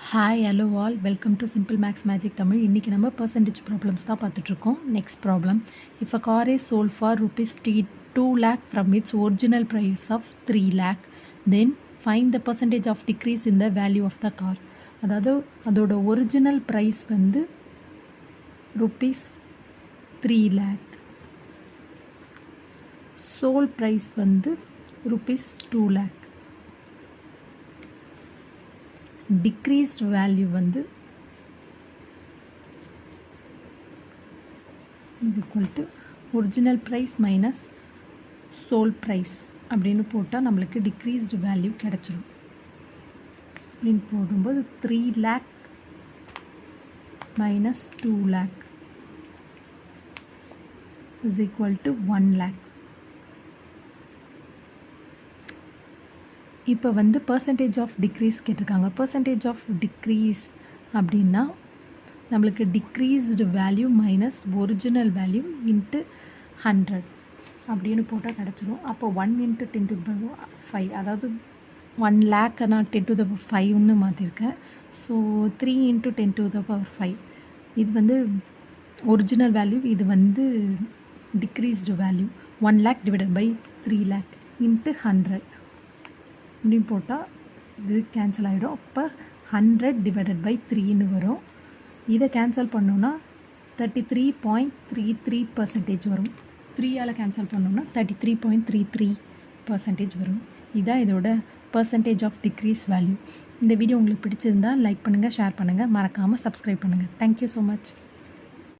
Hi hello all welcome to simple maths magic Tamil. இன்றைக்கி நம்ம percentage problems தான் பார்த்துட்ருக்கோம். Next problem, if a car is sold for ₹2 lakh from its original price of 3 lakh, then find the percentage of decrease in the value of the car. அதாவது அதோட original price வந்து ₹3 lakh, soul price வந்து ₹2 lakh, decreased value வந்து is equal to original price minus sold price அப்படின்னு போட்டால் நம்மளுக்கு decreased value கிடைச்சிரும். அப்படின்னு போடும்போது 3 lakh minus 2 lakh is equal to 1 lakh. இப்போ வந்து பர்சன்டேஜ் ஆஃப் டிக்ரீஸ் கேட்டிருக்காங்க. பர்சன்டேஜ் ஆஃப் டிக்ரீஸ் அப்படின்னா நம்மளுக்கு decreased value minus original value into 100 அப்படின்னு போட்டால் கிடச்சிரும். அப்போ 1 × 10⁵, அதாவது 1 lakh நான் 10⁵ மாற்றிருக்கேன். ஸோ 3 × 10⁵, இது வந்து ஒரிஜினல் வேல்யூ, இது வந்து decreased value. 1 lakh divided by 3 lakh into 100 அப்படின்னு போட்டால் இது கேன்சல் ஆகிடும். அப்போ 100 டிவைடட் பை 3ன்னு வரும். இதை கேன்சல் பண்ணோன்னா 33.33% வரும். 3ஆல் கேன்சல் பண்ணோம்னா 33.33% வரும். இதுதான் இதோட பர்சன்டேஜ் ஆஃப் டிக்ரீஸ் வேல்யூ. இந்த வீடியோ உங்களுக்கு பிடிச்சிருந்தால் லைக் பண்ணுங்கள், ஷேர் பண்ணுங்கள், மறக்காமல் சப்ஸ்கிரைப் பண்ணுங்கள். Thank you so much.